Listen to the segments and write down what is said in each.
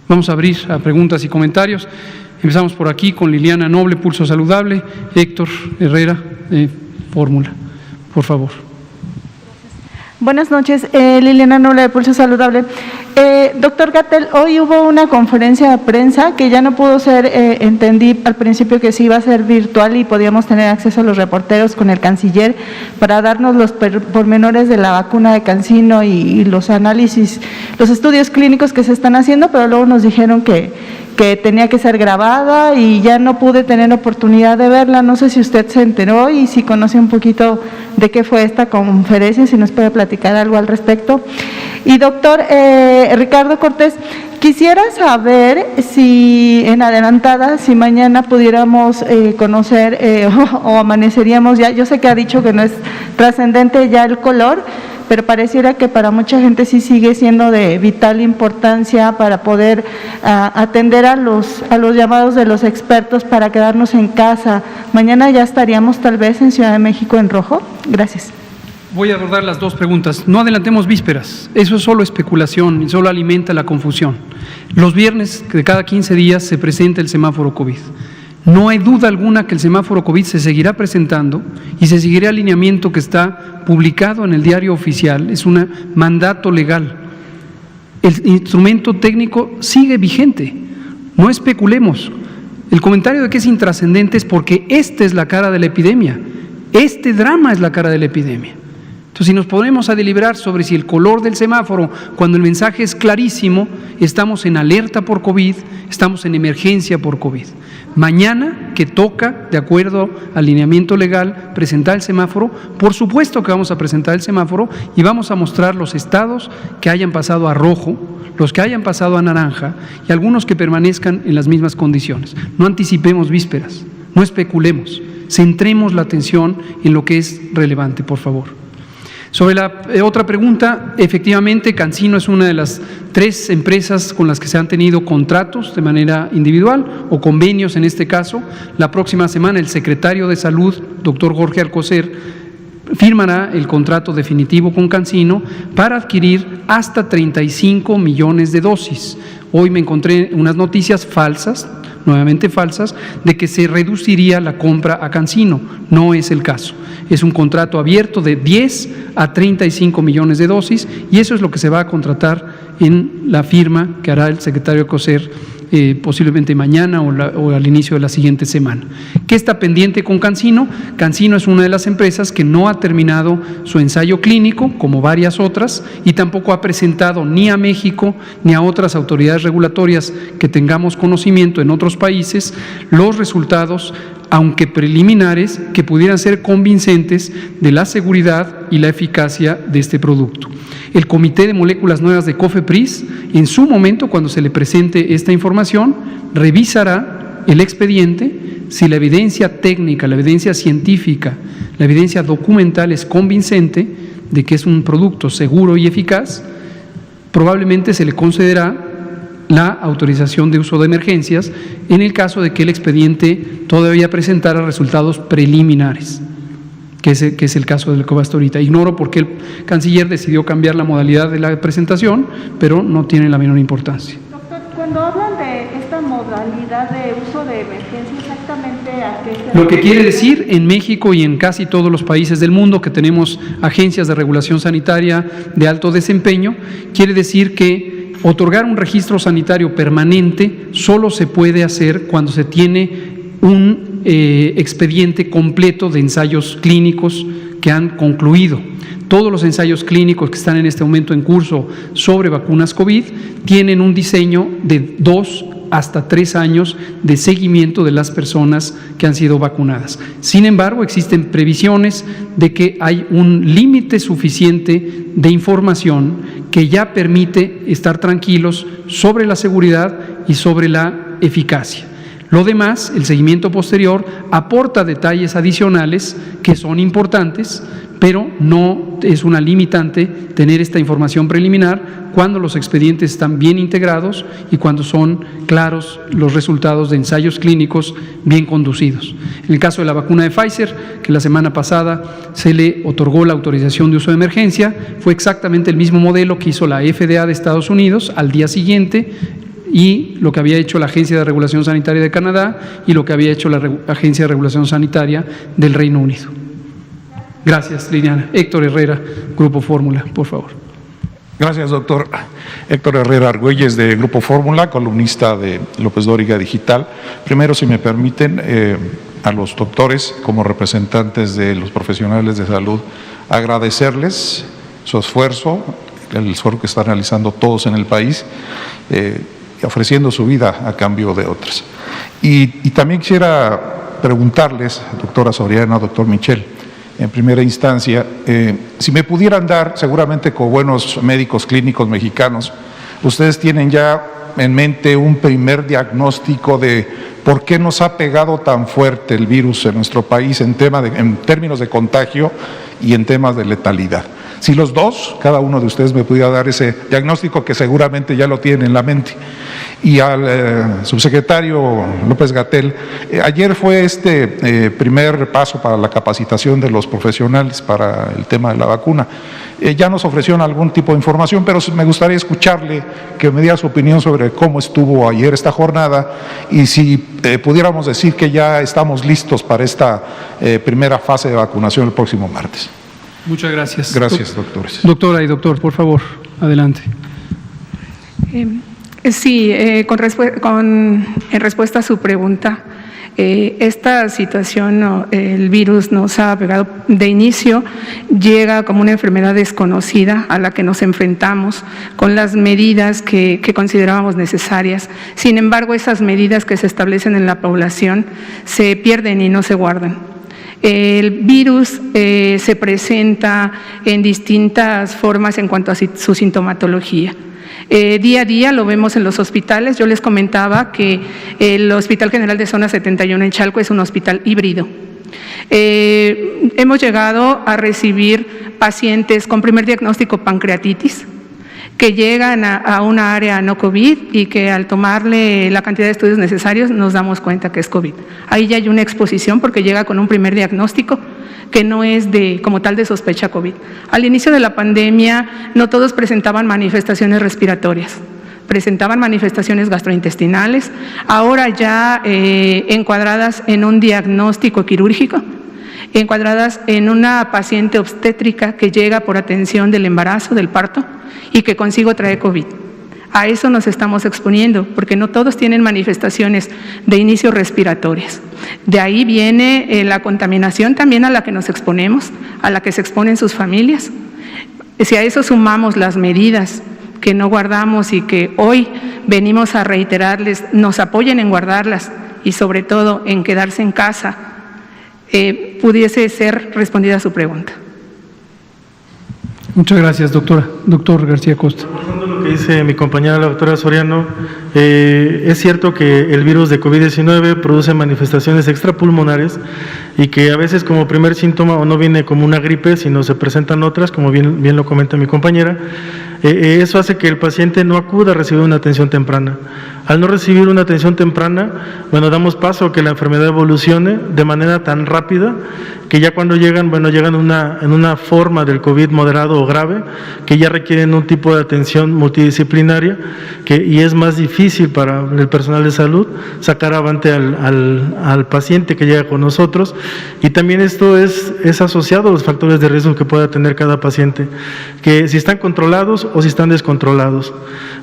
Vamos a abrir a preguntas y comentarios. Empezamos por aquí con Liliana Noble, Pulso Saludable. Héctor Herrera, Fórmula, por favor. Buenas noches, Liliana Noble de Pulso Saludable. Doctor Gatell, hoy hubo una conferencia de prensa que ya no pudo ser, entendí al principio que sí iba a ser virtual y podíamos tener acceso a los reporteros con el canciller para darnos los pormenores de la vacuna de CanSino y los análisis, los estudios clínicos que se están haciendo, pero luego nos dijeron que tenía que ser grabada y ya no pude tener oportunidad de verla. No sé si usted se enteró y si conoce un poquito de qué fue esta conferencia, si nos puede platicar algo al respecto. Y doctor Ricardo Cortés, quisiera saber si en adelantada, si mañana pudiéramos conocer o amaneceríamos ya, yo sé que ha dicho que no es trascendente ya el color, pero pareciera que para mucha gente sí sigue siendo de vital importancia para poder atender a los llamados de los expertos para quedarnos en casa. Mañana ya estaríamos tal vez en Ciudad de México en rojo. Gracias. Voy a abordar las dos preguntas. No adelantemos vísperas, eso es solo especulación y solo alimenta la confusión. Los viernes de cada 15 días se presenta el semáforo COVID. No hay duda alguna que el semáforo COVID se seguirá presentando y se seguirá el lineamiento que está publicado en el diario oficial, es un mandato legal. El instrumento técnico sigue vigente, no especulemos. El comentario de que es intrascendente es porque esta es la cara de la epidemia, este drama es la cara de la epidemia. Entonces, si nos ponemos a deliberar sobre si el color del semáforo, cuando el mensaje es clarísimo, estamos en alerta por COVID, estamos en emergencia por COVID. Mañana, que toca, de acuerdo al lineamiento legal, presentar el semáforo, por supuesto que vamos a presentar el semáforo y vamos a mostrar los estados que hayan pasado a rojo, los que hayan pasado a naranja y algunos que permanezcan en las mismas condiciones. No anticipemos vísperas, no especulemos, centremos la atención en lo que es relevante, por favor. Sobre la otra pregunta, efectivamente, CanSino es una de las 3 empresas con las que se han tenido contratos de manera individual o convenios en este caso. La próxima semana el secretario de Salud, doctor Jorge Alcocer, firmará el contrato definitivo con CanSino para adquirir hasta 35 millones de dosis. Hoy me encontré unas noticias falsas, nuevamente falsas, de que se reduciría la compra a CanSino. No es el caso. Es un contrato abierto de 10 a 35 millones de dosis y eso es lo que se va a contratar en la firma que hará el secretario Alcocer posiblemente mañana o al inicio de la siguiente semana. ¿Qué está pendiente con CanSino? CanSino es una de las empresas que no ha terminado su ensayo clínico, como varias otras, y tampoco ha presentado ni a México ni a otras autoridades regulatorias que tengamos conocimiento en otros países los resultados, aunque preliminares, que pudieran ser convincentes de la seguridad y la eficacia de este producto. El Comité de Moléculas Nuevas de COFEPRIS, en su momento, cuando se le presente esta información, revisará el expediente si la evidencia técnica, la evidencia científica, la evidencia documental es convincente de que es un producto seguro y eficaz, probablemente se le concederá la autorización de uso de emergencias en el caso de que el expediente todavía presentara resultados preliminares, que es el caso del que hasta ahorita. Ignoro por qué el canciller decidió cambiar la modalidad de la presentación, pero no tiene la menor importancia. Doctor, cuando hablan de esta modalidad de uso de emergencia, exactamente a qué se refiere? Lo que quiere decir en México y en casi todos los países del mundo que tenemos agencias de regulación sanitaria de alto desempeño, quiere decir que otorgar un registro sanitario permanente solo se puede hacer cuando se tiene un expediente completo de ensayos clínicos que han concluido. Todos los ensayos clínicos que están en este momento en curso sobre vacunas COVID tienen un diseño de 2 hasta 3 años de seguimiento de las personas que han sido vacunadas. Sin embargo, existen previsiones de que hay un límite suficiente de información que ya permite estar tranquilos sobre la seguridad y sobre la eficacia. Lo demás, el seguimiento posterior, aporta detalles adicionales que son importantes, pero no es una limitante tener esta información preliminar cuando los expedientes están bien integrados y cuando son claros los resultados de ensayos clínicos bien conducidos. En el caso de la vacuna de Pfizer, que la semana pasada se le otorgó la autorización de uso de emergencia, fue exactamente el mismo modelo que hizo la FDA de Estados Unidos. Al día siguiente, y lo que había hecho la Agencia de Regulación Sanitaria de Canadá y lo que había hecho la Agencia de Regulación Sanitaria del Reino Unido. Gracias, Liliana. Héctor Herrera, Grupo Fórmula, por favor. Gracias, doctor. Héctor Herrera Argüelles, de Grupo Fórmula, columnista de López Dóriga Digital. Primero, si me permiten, a los doctores, como representantes de los profesionales de salud, agradecerles su esfuerzo, el esfuerzo que están realizando todos en el país, ofreciendo su vida a cambio de otras. Y también quisiera preguntarles, doctora Soriano, doctor Michel, en primera instancia, si me pudieran dar, seguramente con buenos médicos clínicos mexicanos, ustedes tienen ya en mente un primer diagnóstico de por qué nos ha pegado tan fuerte el virus en nuestro país en términos de contagio y en temas de letalidad. Si los dos, cada uno de ustedes me pudiera dar ese diagnóstico, que seguramente ya lo tienen en la mente. Y al subsecretario López-Gatell, ayer fue este primer paso para la capacitación de los profesionales para el tema de la vacuna. Ya nos ofrecieron algún tipo de información, pero me gustaría escucharle, que me diera su opinión sobre cómo estuvo ayer esta jornada y si pudiéramos decir que ya estamos listos para esta primera fase de vacunación el próximo martes. Muchas gracias. Gracias, doctores. Doctora y doctor, por favor, adelante. Sí, en respuesta a su pregunta, esta situación, el virus nos ha pegado de inicio, llega como una enfermedad desconocida a la que nos enfrentamos con las medidas que considerábamos necesarias. Sin embargo, esas medidas que se establecen en la población se pierden y no se guardan. El virus se presenta en distintas formas en cuanto a su sintomatología. Día a día lo vemos en los hospitales. Yo les comentaba que el Hospital General de Zona 71 en Chalco es un hospital híbrido. Hemos llegado a recibir pacientes con primer diagnóstico pancreatitis, que llegan a una área no COVID y que al tomarle la cantidad de estudios necesarios nos damos cuenta que es COVID. Ahí ya hay una exposición porque llega con un primer diagnóstico que no es como tal de sospecha COVID. Al inicio de la pandemia no todos presentaban manifestaciones respiratorias, presentaban manifestaciones gastrointestinales, ahora ya encuadradas en un diagnóstico quirúrgico, encuadradas en una paciente obstétrica que llega por atención del embarazo, del parto, y que consigo trae COVID. A eso nos estamos exponiendo, porque no todos tienen manifestaciones de inicio respiratorias. De ahí viene la contaminación también a la que nos exponemos, a la que se exponen sus familias. Si a eso sumamos las medidas que no guardamos y que hoy venimos a reiterarles, nos apoyen en guardarlas y sobre todo en quedarse en casa, pudiese ser respondida a su pregunta. Muchas gracias, doctora. Doctor García Costa. Retomando lo que dice mi compañera la doctora Soriano, es cierto que el virus de COVID-19 produce manifestaciones extrapulmonares y que a veces como primer síntoma o no viene como una gripe, sino se presentan otras, como bien lo comenta mi compañera. Eso hace que el paciente no acuda a recibir una atención temprana. Al no recibir una atención temprana, damos paso a que la enfermedad evolucione de manera tan rápida que ya cuando llegan en una forma del COVID moderado o grave, que ya requieren un tipo de atención multidisciplinaria y es más difícil para el personal de salud sacar avante al paciente que llega con nosotros. Y también esto es asociado a los factores de riesgo que pueda tener cada paciente, que si están controlados o si están descontrolados.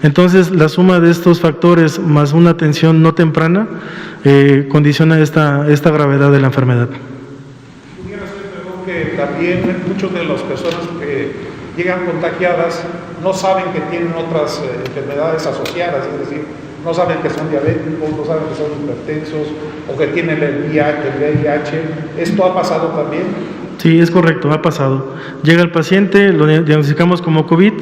Entonces, la suma de estos factores más una atención no temprana condiciona esta gravedad de la enfermedad. Pudiera ser, perdón, que también muchas de las personas que llegan contagiadas no saben que tienen otras enfermedades asociadas, es decir, no saben que son diabéticos, no saben que son hipertensos o que tienen el VIH. ¿Esto ha pasado también? Sí, es correcto, ha pasado. Llega el paciente, lo diagnosticamos como COVID,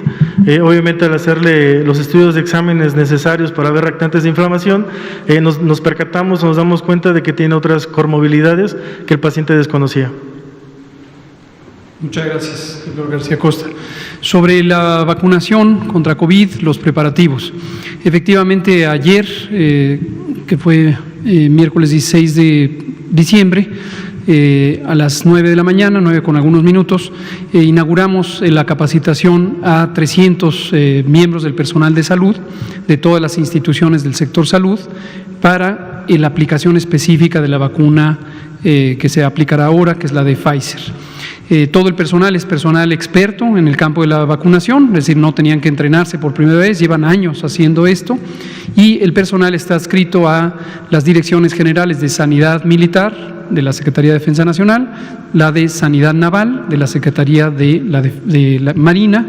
obviamente al hacerle los estudios de exámenes necesarios para ver reactantes de inflamación, nos percatamos, nos damos cuenta de que tiene otras comorbilidades que el paciente desconocía. Muchas gracias, doctor García Costa. Sobre la vacunación contra COVID, los preparativos. Efectivamente, ayer, que fue miércoles 16 de diciembre, a las 9 de la mañana, 9 con algunos minutos, inauguramos la capacitación a 300 miembros del personal de salud de todas las instituciones del sector salud para la aplicación específica de la vacuna que se aplicará ahora, que es la de Pfizer. Todo el personal es personal experto en el campo de la vacunación, es decir, no tenían que entrenarse por primera vez, llevan años haciendo esto, y el personal está adscrito a las direcciones generales de Sanidad Militar de la Secretaría de Defensa Nacional, la de Sanidad Naval de la Secretaría de la Marina,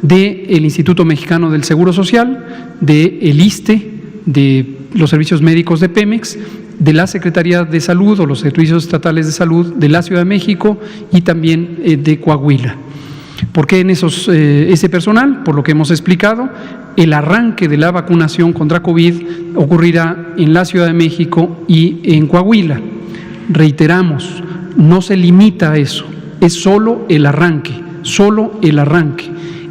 del Instituto Mexicano del Seguro Social, del ISSSTE, de los servicios médicos de Pemex, de la Secretaría de Salud o los servicios estatales de salud de la Ciudad de México y también de Coahuila. ¿Por qué en ese personal? Por lo que hemos explicado, el arranque de la vacunación contra COVID ocurrirá en la Ciudad de México y en Coahuila. Reiteramos, no se limita a eso, es solo el arranque, solo el arranque.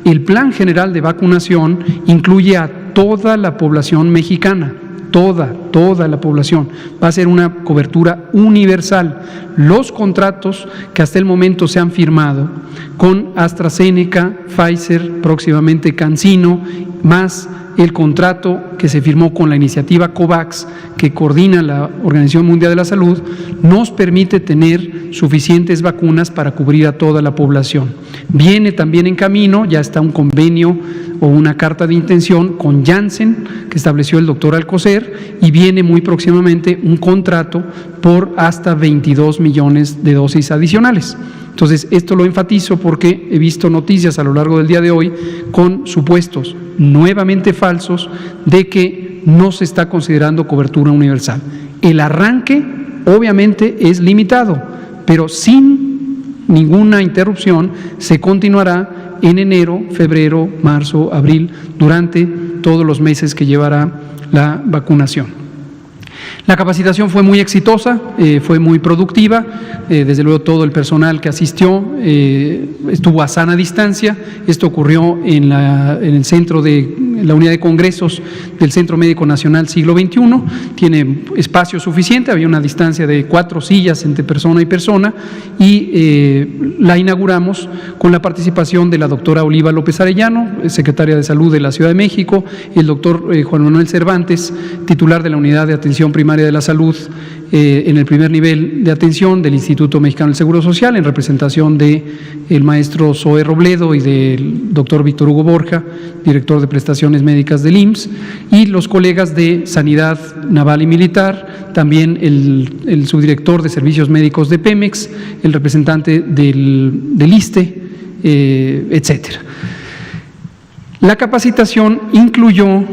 El Plan General de Vacunación incluye a toda la población mexicana, toda la población. Va a ser una cobertura universal. Los contratos que hasta el momento se han firmado con AstraZeneca, Pfizer, próximamente CanSino, más el contrato que se firmó con la iniciativa COVAX, que coordina la Organización Mundial de la Salud, nos permite tener suficientes vacunas para cubrir a toda la población. Viene también en camino, ya está un convenio o una carta de intención con Janssen, que estableció el doctor Alcocer, y viene muy próximamente un contrato por hasta 22 millones de dosis adicionales. Entonces, esto lo enfatizo porque he visto noticias a lo largo del día de hoy con supuestos nuevamente falsos de que no se está considerando cobertura universal. El arranque, obviamente, es limitado, pero sin ninguna interrupción se continuará en enero, febrero, marzo, abril, durante todos los meses que llevará la vacunación. La capacitación fue muy exitosa, fue muy productiva, desde luego todo el personal que asistió estuvo a sana distancia. Esto ocurrió en el centro de la unidad de congresos del Centro Médico Nacional Siglo XXI, tiene espacio suficiente, había una distancia de 4 sillas entre persona y persona, y la inauguramos con la participación de la doctora Oliva López Arellano, secretaria de Salud de la Ciudad de México, y el doctor Juan Manuel Cervantes, titular de la Unidad de Atención Primaria de la Salud en el primer nivel de atención del Instituto Mexicano del Seguro Social, en representación del maestro Zoe Robledo y del doctor Víctor Hugo Borja, director de prestaciones médicas del IMSS, y los colegas de Sanidad Naval y Militar, también el subdirector de Servicios Médicos de Pemex, el representante del ISSSTE, etcétera. La capacitación incluyó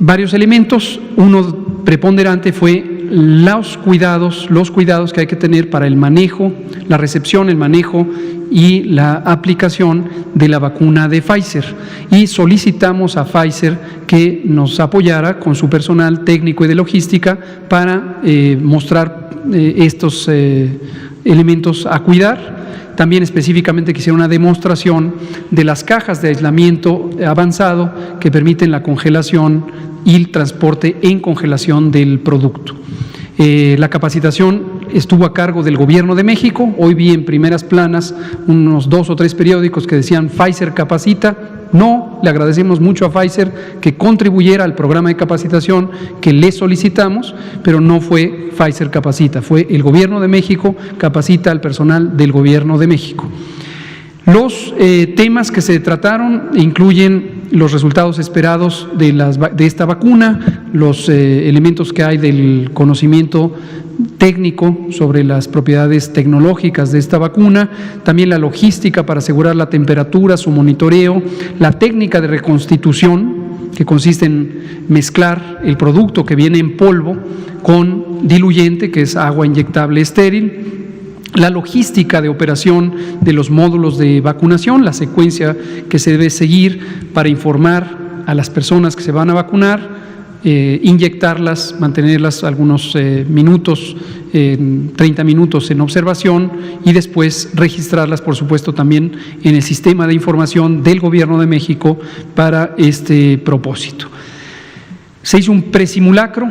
varios elementos. Uno preponderante fue los cuidados que hay que tener para el manejo, la recepción, el manejo y la aplicación de la vacuna de Pfizer. Y solicitamos a Pfizer que nos apoyara con su personal técnico y de logística para mostrar estos elementos a cuidar. También específicamente quisiera una demostración de las cajas de aislamiento avanzado que permiten la congelación y el transporte en congelación del producto. La capacitación estuvo a cargo del Gobierno de México. Hoy vi en primeras planas unos 2 o 3 periódicos que decían Pfizer capacita. No, le agradecemos mucho a Pfizer que contribuyera al programa de capacitación que le solicitamos, pero no fue Pfizer capacita, fue el Gobierno de México capacita al personal del Gobierno de México. Los temas que se trataron incluyen los resultados esperados de esta vacuna, los elementos que hay del conocimiento técnico sobre las propiedades tecnológicas de esta vacuna, también la logística para asegurar la temperatura, su monitoreo, la técnica de reconstitución, que consiste en mezclar el producto que viene en polvo con diluyente, que es agua inyectable estéril, la logística de operación de los módulos de vacunación, la secuencia que se debe seguir para informar a las personas que se van a vacunar, inyectarlas, mantenerlas algunos minutos, 30 minutos en observación y después registrarlas, por supuesto, también en el sistema de información del Gobierno de México para este propósito. Se hizo un presimulacro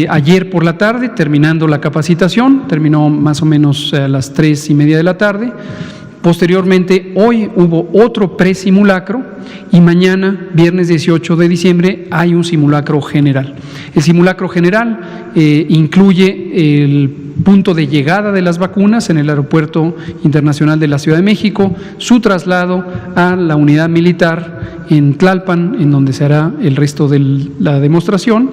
ayer por la tarde, terminando la capacitación, terminó más o menos a las 3:30 de la tarde. Posteriormente, hoy hubo otro presimulacro y mañana, viernes 18 de diciembre, hay un simulacro general. El simulacro general incluye el punto de llegada de las vacunas en el Aeropuerto Internacional de la Ciudad de México, su traslado a la unidad militar en Tlalpan, en donde se hará el resto de la demostración,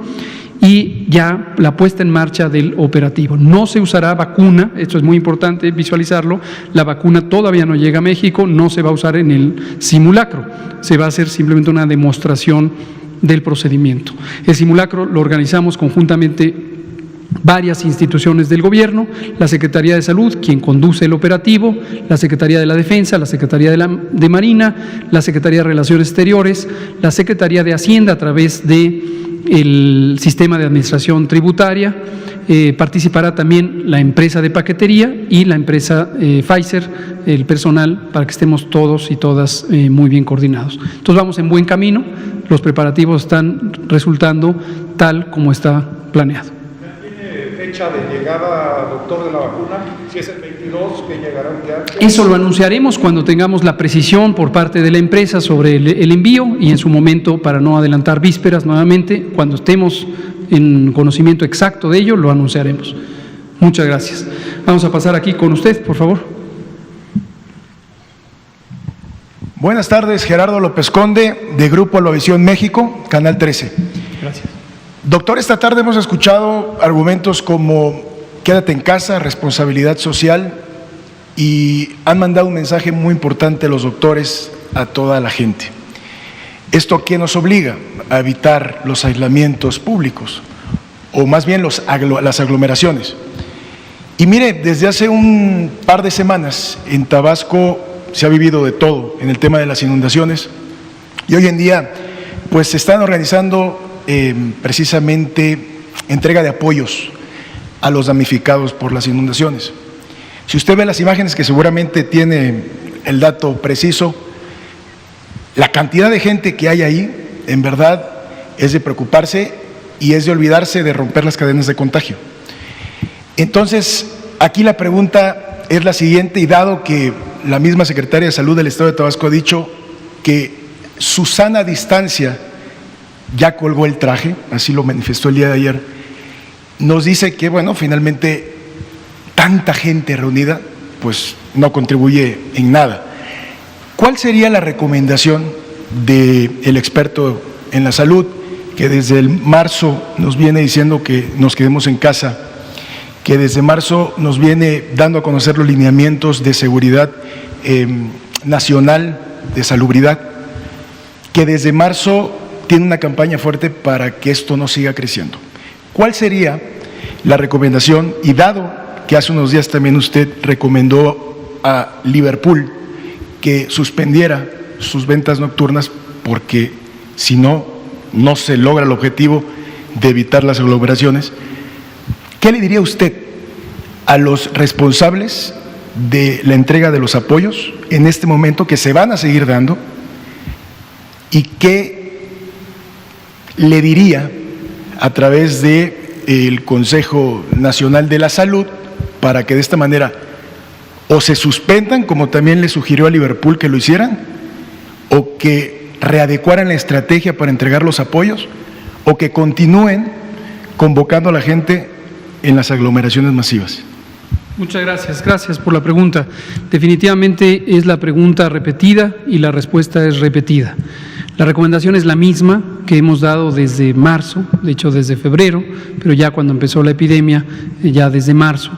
y ya la puesta en marcha del operativo. No se usará vacuna, esto es muy importante visualizarlo, la vacuna todavía no llega a México, no se va a usar en el simulacro, se va a hacer simplemente una demostración del procedimiento. El simulacro lo organizamos conjuntamente varias instituciones del gobierno, la Secretaría de Salud, quien conduce el operativo, la Secretaría de la Defensa, la Secretaría de Marina, la Secretaría de Relaciones Exteriores, la Secretaría de Hacienda a través de el sistema de administración tributaria, participará también la empresa de paquetería y la empresa Pfizer, el personal, para que estemos todos y todas muy bien coordinados. Entonces vamos en buen camino, los preparativos están resultando tal como está planeado. ¿Tiene fecha de llegada, doctor, de la vacuna? Si es el 22, que llegará un día antes. Eso lo anunciaremos cuando tengamos la precisión por parte de la empresa sobre el envío y en su momento, para no adelantar vísperas nuevamente, cuando estemos en conocimiento exacto de ello, lo anunciaremos. Muchas gracias. Vamos a pasar aquí con usted, por favor. Buenas tardes, Gerardo López Conde, de Grupo Lovisión México, Canal 13. Gracias. Doctor, esta tarde hemos escuchado argumentos como quédate en casa, responsabilidad social, y han mandado un mensaje muy importante los doctores a toda la gente. ¿Esto a qué nos obliga? A evitar los aislamientos públicos, o más bien las aglomeraciones. Y mire, desde hace un par de semanas en Tabasco se ha vivido de todo en el tema de las inundaciones, y hoy en día pues se están organizando precisamente entrega de apoyos a los damnificados por las inundaciones. Si usted ve las imágenes, que seguramente tiene el dato preciso, la cantidad de gente que hay ahí, en verdad, es de preocuparse y es de olvidarse de romper las cadenas de contagio. Entonces, aquí la pregunta es la siguiente, y dado que la misma Secretaria de Salud del Estado de Tabasco ha dicho que su sana distancia ya colgó el traje, así lo manifestó el día de ayer, nos dice que, bueno, finalmente tanta gente reunida, pues no contribuye en nada. ¿Cuál sería la recomendación del experto en la salud, que desde el marzo nos viene diciendo que nos quedemos en casa, que desde marzo nos viene dando a conocer los lineamientos de seguridad nacional, de salubridad, que desde marzo tiene una campaña fuerte para que esto no siga creciendo? ¿Cuál sería la recomendación? Y dado que hace unos días también usted recomendó a Liverpool que suspendiera sus ventas nocturnas porque si no, no se logra el objetivo de evitar las aglomeraciones, ¿qué le diría usted a los responsables de la entrega de los apoyos en este momento, que se van a seguir dando? ¿Y qué le diría a través del Consejo Nacional de la Salud para que de esta manera o se suspendan, como también le sugirió a Liverpool que lo hicieran, o que readecuaran la estrategia para entregar los apoyos, o que continúen convocando a la gente en las aglomeraciones masivas? Muchas gracias, gracias por la pregunta. Definitivamente es la pregunta repetida y la respuesta es repetida. La recomendación es la misma que hemos dado desde marzo, de hecho desde febrero, pero ya cuando empezó la epidemia, ya desde marzo.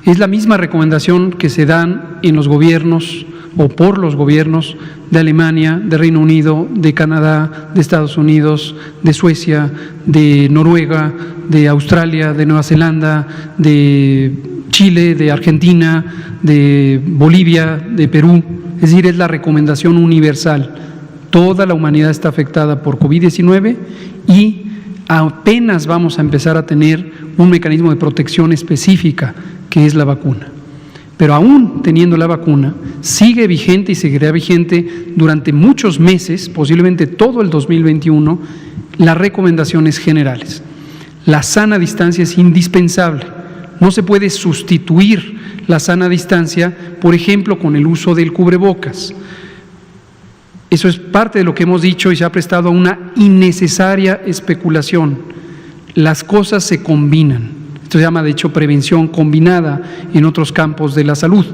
Es la misma recomendación que se dan en los gobiernos o por los gobiernos de Alemania, de Reino Unido, de Canadá, de Estados Unidos, de Suecia, de Noruega, de Australia, de Nueva Zelanda, de Chile, de Argentina, de Bolivia, de Perú. Es decir, es la recomendación universal. Toda la humanidad está afectada por COVID-19 y apenas vamos a empezar a tener un mecanismo de protección específica, que es la vacuna. Pero aún teniendo la vacuna, sigue vigente y seguirá vigente durante muchos meses, posiblemente todo el 2021, las recomendaciones generales. La sana distancia es indispensable. No se puede sustituir la sana distancia, por ejemplo, con el uso del cubrebocas. Eso es parte de lo que hemos dicho y se ha prestado a una innecesaria especulación. Las cosas se combinan. Esto se llama, de hecho, prevención combinada en otros campos de la salud.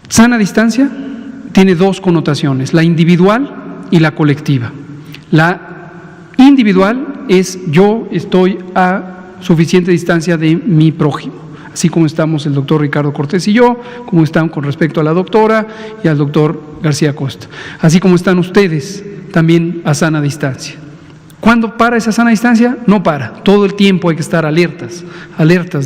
Sana distancia tiene dos connotaciones, la individual y la colectiva. La individual es yo estoy a suficiente distancia de mi prójimo, así como estamos el doctor Ricardo Cortés y yo, como están con respecto a la doctora y al doctor García Costa, así como están ustedes también a sana distancia. ¿Cuándo para esa sana distancia? No para, todo el tiempo hay que estar alertas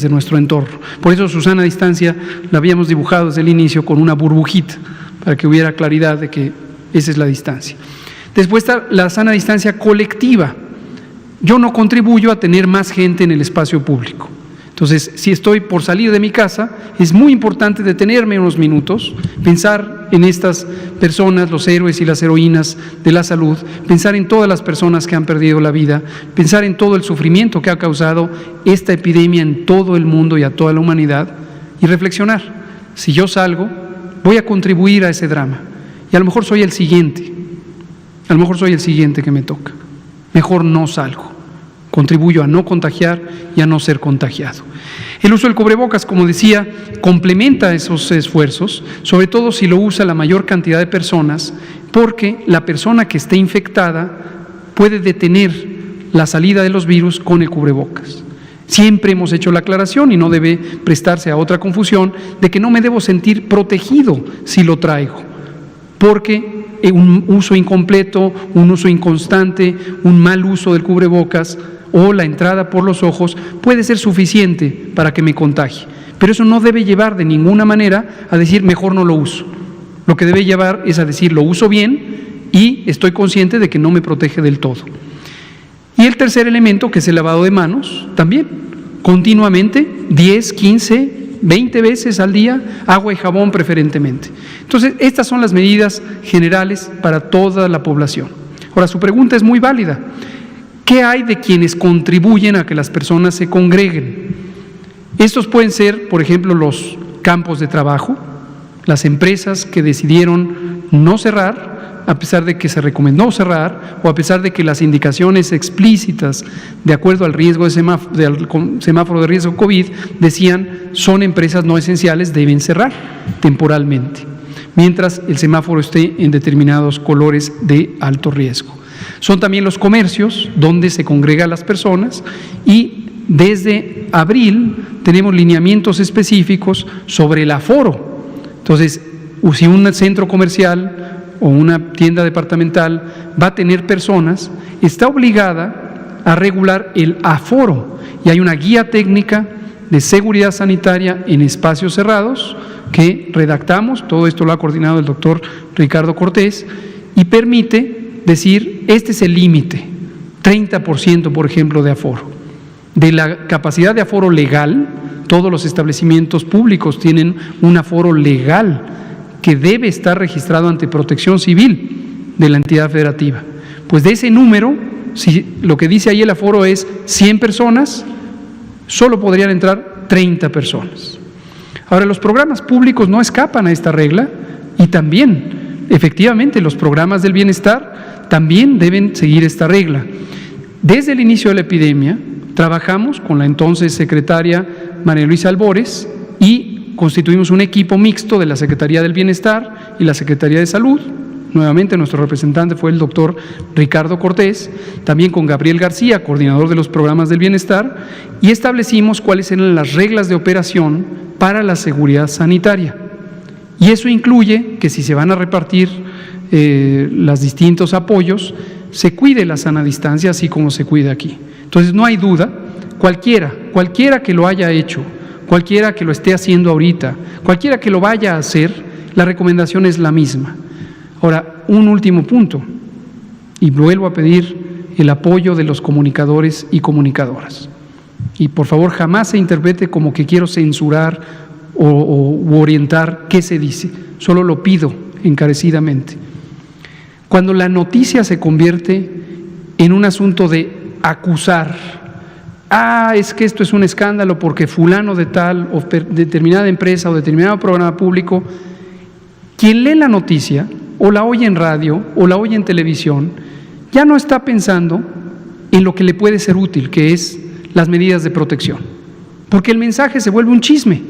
de nuestro entorno. Por eso su sana distancia la habíamos dibujado desde el inicio con una burbujita, para que hubiera claridad de que esa es la distancia. Después está la sana distancia colectiva. Yo no contribuyo a tener más gente en el espacio público. Entonces, si estoy por salir de mi casa, es muy importante detenerme unos minutos, pensar en estas personas, los héroes y las heroínas de la salud, pensar en todas las personas que han perdido la vida, pensar en todo el sufrimiento que ha causado esta epidemia en todo el mundo y a toda la humanidad, y reflexionar. Si yo salgo, voy a contribuir a ese drama. Y a lo mejor soy el siguiente. A lo mejor soy el siguiente que me toca. Mejor no salgo. Contribuyo a no contagiar y a no ser contagiado. El uso del cubrebocas, como decía, complementa esos esfuerzos, sobre todo si lo usa la mayor cantidad de personas, porque la persona que esté infectada puede detener la salida de los virus con el cubrebocas. Siempre hemos hecho la aclaración y no debe prestarse a otra confusión de que no me debo sentir protegido si lo traigo, porque un uso incompleto, un uso inconstante, un mal uso del cubrebocas o la entrada por los ojos puede ser suficiente para que me contagie. Pero eso no debe llevar de ninguna manera a decir mejor no lo uso. Lo que debe llevar es a decir lo uso bien y estoy consciente de que no me protege del todo. Y el tercer elemento, que es el lavado de manos, también continuamente, 10, 15, 20 veces al día, agua y jabón preferentemente. Entonces, estas son las medidas generales para toda la población. Ahora, su pregunta es muy válida. ¿Qué hay de quienes contribuyen a que las personas se congreguen? Estos pueden ser, por ejemplo, los campos de trabajo, las empresas que decidieron no cerrar, a pesar de que se recomendó cerrar, o a pesar de que las indicaciones explícitas, de acuerdo al riesgo de semáforo de riesgo COVID, decían son empresas no esenciales, deben cerrar temporalmente, mientras el semáforo esté en determinados colores de alto riesgo. Son también los comercios donde se congregan las personas y desde abril tenemos lineamientos específicos sobre el aforo. Entonces, si un centro comercial o una tienda departamental va a tener personas, está obligada a regular el aforo y hay una guía técnica de seguridad sanitaria en espacios cerrados que redactamos, todo esto lo ha coordinado el doctor Ricardo Cortés y permite decir este es el límite, 30% por ejemplo de aforo. De la capacidad de aforo legal, todos los establecimientos públicos tienen un aforo legal que debe estar registrado ante Protección Civil de la entidad federativa. Pues de ese número, si lo que dice ahí el aforo es 100 personas, solo podrían entrar 30 personas. Ahora, los programas públicos no escapan a esta regla y también, efectivamente, los programas del bienestar también deben seguir esta regla. Desde el inicio de la epidemia, trabajamos con la entonces secretaria María Luisa Albores y constituimos un equipo mixto de la Secretaría del Bienestar y la Secretaría de Salud. Nuevamente nuestro representante fue el doctor Ricardo Cortés, también con Gabriel García, coordinador de los programas del bienestar, y establecimos cuáles eran las reglas de operación para la seguridad sanitaria. Y eso incluye que si se van a repartir los distintos apoyos, se cuide la sana distancia así como se cuida aquí. Entonces no hay duda, cualquiera que lo haya hecho, cualquiera que lo esté haciendo ahorita, cualquiera que lo vaya a hacer, la recomendación es la misma. Ahora, un último punto, y vuelvo a pedir el apoyo de los comunicadores y comunicadoras. Y por favor, jamás se interprete como que quiero censurar u orientar qué se dice, solo lo pido encarecidamente. Cuando la noticia se convierte en un asunto de acusar, es que esto es un escándalo porque fulano de tal o determinada empresa o determinado programa público, quien lee la noticia o la oye en radio o la oye en televisión, ya no está pensando en lo que le puede ser útil, que es las medidas de protección, porque el mensaje se vuelve un chisme,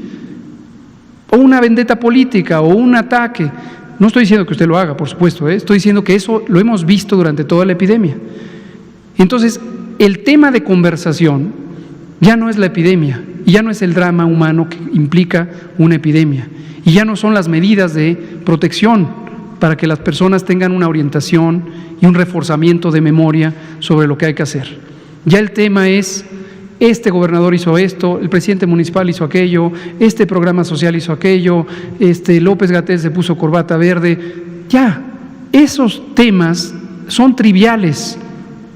o una vendetta política, o un ataque. No estoy diciendo que usted lo haga, por supuesto, estoy diciendo que eso lo hemos visto durante toda la epidemia. Entonces, el tema de conversación ya no es la epidemia, y ya no es el drama humano que implica una epidemia, y ya no son las medidas de protección para que las personas tengan una orientación y un reforzamiento de memoria sobre lo que hay que hacer. Ya el tema es, este gobernador hizo esto, el presidente municipal hizo aquello, este programa social hizo aquello, López-Gatell se puso corbata verde. Ya, esos temas son triviales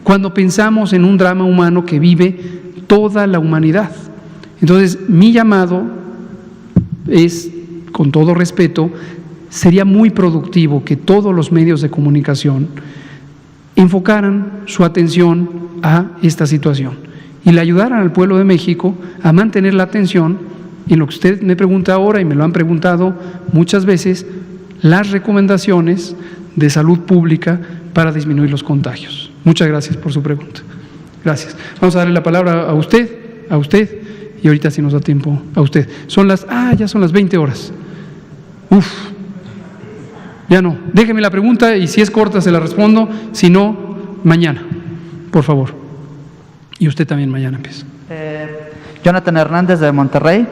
cuando pensamos en un drama humano que vive toda la humanidad. Entonces, mi llamado es, con todo respeto, sería muy productivo que todos los medios de comunicación enfocaran su atención a esta situación y le ayudaran al pueblo de México a mantener la atención en lo que usted me pregunta ahora y me lo han preguntado muchas veces, las recomendaciones de salud pública para disminuir los contagios. Muchas gracias por su pregunta. Gracias. Vamos a darle la palabra a usted, y ahorita si nos da tiempo a usted. Ya son las 20 horas. Ya no. Déjeme la pregunta y si es corta se la respondo, si no, mañana, por favor. Y usted también mañana empieza. Jonathan Hernández de Monterrey,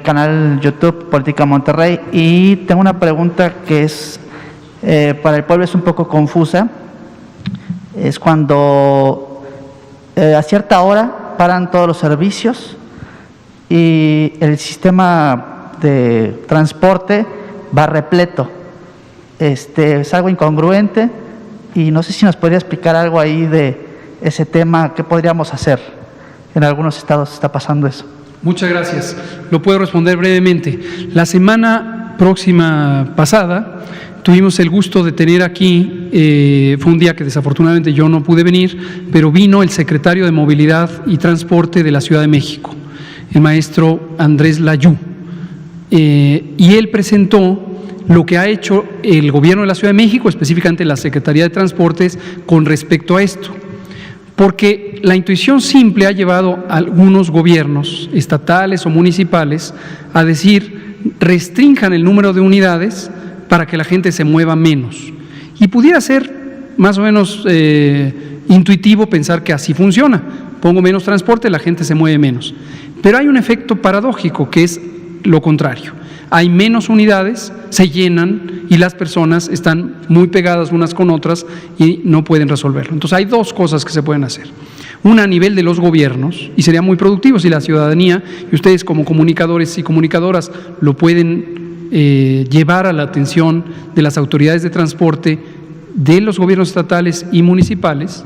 canal YouTube Política Monterrey, y tengo una pregunta que es, para el pueblo es un poco confusa. Es cuando a cierta hora paran todos los servicios y el sistema de transporte va repleto. Es algo incongruente y no sé si nos podría explicar algo ahí de ese tema, qué podríamos hacer. En algunos estados está pasando eso. Muchas gracias. Lo puedo responder brevemente. La semana próxima pasada tuvimos el gusto de tener aquí, fue un día que desafortunadamente yo no pude venir, pero vino el secretario de Movilidad y Transporte de la Ciudad de México, el maestro Andrés Layú, y él presentó lo que ha hecho el gobierno de la Ciudad de México, específicamente la Secretaría de Transportes, con respecto a esto. Porque la intuición simple ha llevado a algunos gobiernos estatales o municipales a decir, restrinjan el número de unidades para que la gente se mueva menos. Y pudiera ser más o menos intuitivo pensar que así funciona. Pongo menos transporte, la gente se mueve menos. Pero hay un efecto paradójico que es lo contrario. Hay menos unidades, se llenan y las personas están muy pegadas unas con otras y no pueden resolverlo. Entonces hay dos cosas que se pueden hacer. Una a nivel de los gobiernos, y sería muy productivo si la ciudadanía y ustedes como comunicadores y comunicadoras lo pueden llevar a la atención de las autoridades de transporte, de los gobiernos estatales y municipales,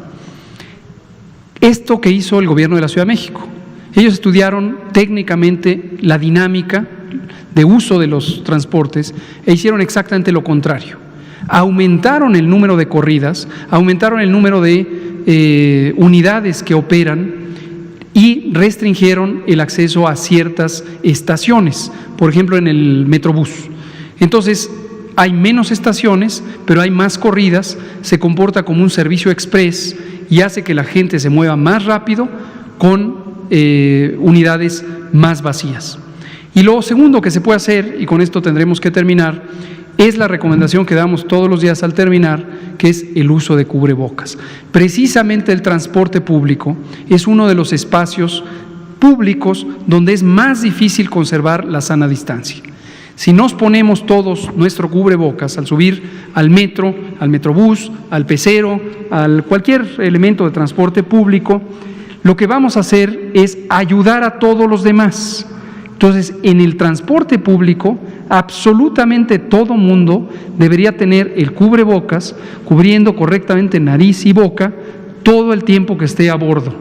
esto que hizo el gobierno de la Ciudad de México. Ellos estudiaron técnicamente la dinámica de uso de los transportes e hicieron exactamente lo contrario. Aumentaron el número de corridas, aumentaron el número de unidades que operan y restringieron el acceso a ciertas estaciones, por ejemplo en el Metrobús. Entonces hay menos estaciones, pero hay más corridas, se comporta como un servicio express y hace que la gente se mueva más rápido con unidades más vacías. Y lo segundo que se puede hacer, y con esto tendremos que terminar, es la recomendación que damos todos los días al terminar, que es el uso de cubrebocas. Precisamente el transporte público es uno de los espacios públicos donde es más difícil conservar la sana distancia. Si nos ponemos todos nuestro cubrebocas al subir al metro, al metrobús, al pecero, al cualquier elemento de transporte público, lo que vamos a hacer es ayudar a todos los demás. Entonces, en el transporte público, absolutamente todo mundo debería tener el cubrebocas cubriendo correctamente nariz y boca todo el tiempo que esté a bordo.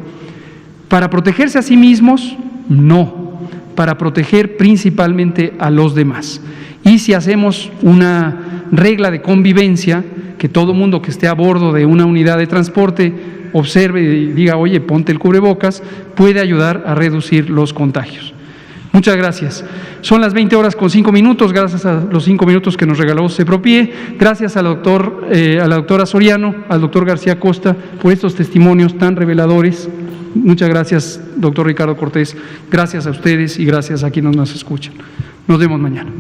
¿Para protegerse a sí mismos? No, para proteger principalmente a los demás. Y si hacemos una regla de convivencia, que todo mundo que esté a bordo de una unidad de transporte observe y diga, oye, ponte el cubrebocas, puede ayudar a reducir los contagios. Muchas gracias. Son las 20:05, gracias a los 5 minutos que nos regaló CEPROPIE, gracias a la doctora Soriano, al doctor García Costa, por estos testimonios tan reveladores. Muchas gracias, doctor Ricardo Cortés. Gracias a ustedes y gracias a quienes nos escuchan. Nos vemos mañana.